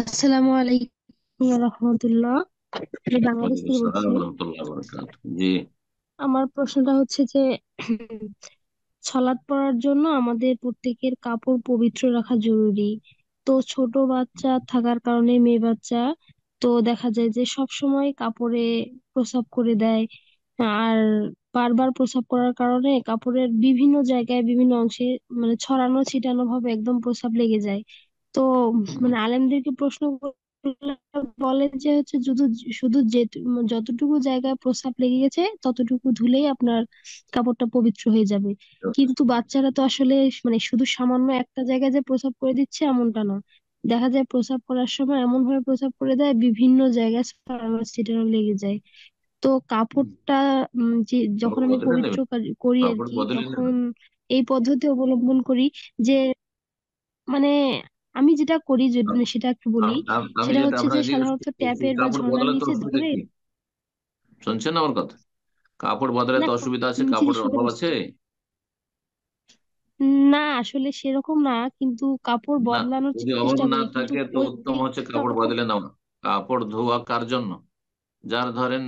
আসসালামু আলাইকুম রহমতুল্লাহ। আমি বাংলাদেশ ওয়ালাইকুম থেকে আসসালাম বলছি। রহমতুল্লাহ বরকাত। জি। আমার প্রশ্নটা হচ্ছে যে সালাত পড়ার জন্য আমাদের প্রত্যেকের কাপড় পবিত্র রাখা জরুরি। তো ছোট বাচ্চা থাকার কারণে, মেয়ে বাচ্চা, তো দেখা যায় যে সব সময় কাপড়ে প্রসাব করে দেয়। আর বারবার প্রসাব করার কারণে কাপড়ের বিভিন্ন জায়গায় বিভিন্ন অংশে মানে ছড়ানো ছিটানো ভাবে একদম প্রসাব লেগে যায়। তো মানে আলেমদেরকে প্রশ্ন করলে বলে যে হচ্ছে শুধু শুধু যে যতটুকু জায়গায় প্রসাব লেগে গেছে ততটুকু ধুলেই আপনার কাপড়টা পবিত্র হয়ে যাবে। কিন্তু বাচ্চারা তো আসলে মানে শুধু সামান্য একটা জায়গায় যে প্রসাব করে দিচ্ছে এমনটা না। দেখা যায় প্রসাব করার সময় এমন ভাবে প্রসাব করে দেয় বিভিন্ন জায়গায় ছড়ানো ছিটানো লেগে যায়। তো কাপড়টা যে যখন কাপড় আমি বদলে পবিত্র নেবে, করি আর কাপড় কি, বদলে নেবে। তখন এই পদ্ধতি অবলম্বন করি যে মানে আমি যেটা করি যদি সেটা একটু বলি। আমি সেটা যেটা হচ্ছে যে আপনাকে জিজ্ঞেস সাধারণত করছি, ট্যাপের বা কাপড় ঝর্ণার বদলাতে নিচে অসুবিধা ধরে। কি? শুনছেন না আমার কথা? কাপড় বদলাতে না, অসুবিধা আছে? জি কাপড়ের শুনতে অভাব পাচ্ছি। আছে? না, আসলে সেরকম না, কিন্তু কাপড় না, বদলানোর যদি অভাব চেষ্টা না করি কিন্তু থাকে তো ওই উত্তম হচ্ছে কাপড় কাপড়। বদলে নেওয়া। কাপড় ধোয়া কার জন্য? যার ধরেন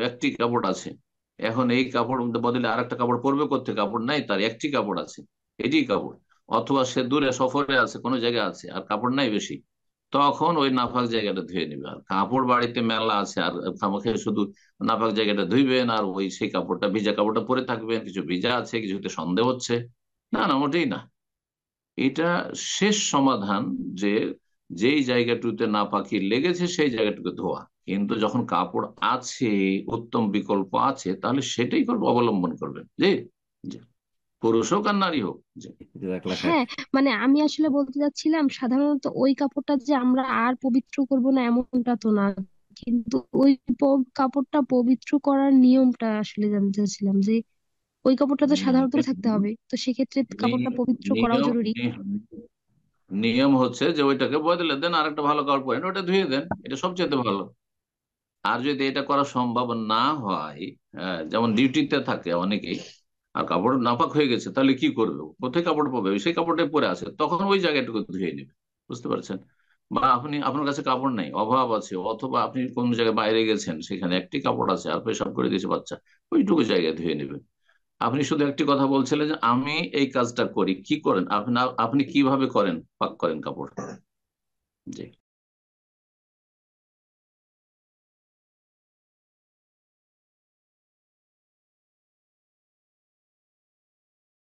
একটি কাপড় আছে, এখন এই কাপড় বদলে আরেকটা কাপড় পরবে করতে, কাপড় নাই তার, একটি কাপড় আছে, এটি কাপড়। অথবা সে দূরে সফরে আছে, কোনো জায়গায় আছে আর কাপড় নাই বেশি, তখন ওই নাপাক জায়গাটা ধুয়ে নেবে। আর কাপড় বাড়িতে মেলা আছে আর খামাখে শুধু নাপাক জায়গাটা ধুইবেন আর ওই সেই কাপড়টা, ভিজা কাপড়টা পরে থাকবেন, কিছু ভিজা আছে কিছুতে সন্দেহ হচ্ছে, না না, মোটেই না। এটা শেষ সমাধান, যে যেই জায়গাটুকুতে নাপাকি লেগেছে সেই জায়গাটুকু ধোয়া। কিন্তু যখন কাপড় আছে, উত্তম বিকল্প আছে, তাহলে সেটাই অবলম্বন করবেন। জি, জি। পুরুষ হোক আর নারী হোক। জি। জাযাকাল্লাহ খায়ের। হ্যাঁ, মানে আমি আসলে বলতে চাচ্ছিলাম সাধারণত ওই কাপড়টা যে আমরা আর পবিত্র করব না এমনটা তো না, কিন্তু ওই কাপড়টা পবিত্র করার নিয়মটা আসলে জানতে চাচ্ছিলাম যে ওই কাপড়টা তো সাধারণত থাকতে হবে, তো সেক্ষেত্রে কাপড়টা পবিত্র করাও নিয়ম জরুরি। নিয়ম হচ্ছে যে ওইটাকে বদলে দেন, আর একটা ভালো কাপড় পরেন, ওটা ধুয়ে দেন, এটা সবচেয়ে ভালো। আর যদি এটা করা সম্ভব না হয়, যেমন ডিউটিতে থাকে অনেকেই, আর কাপড় নাপাক হয়ে গেছে, তাহলে কি করবে? কোথায় কাপড় পাবে? সেই কাপড়টাই পরে আছে, তখন ওই জায়গাটুকু ধুয়ে নেবে। বুঝতে পারছেন? বা আপনার কাছে কাপড় নেই, অভাব আছে, অথবা আপনি কোন জায়গায় বাইরে গেছেন, সেখানে একটি কাপড় আছে আর পেশাব করে দিয়েছে বাচ্চা, ওইটুকু জায়গায় ধুয়ে নেবেন। আপনি শুধু একটি কথা বলছিলেন যে আমি এই কাজটা করি, কি করেন আপনি? আপনি কিভাবে করেন, পাক করেন কাপড়? জি।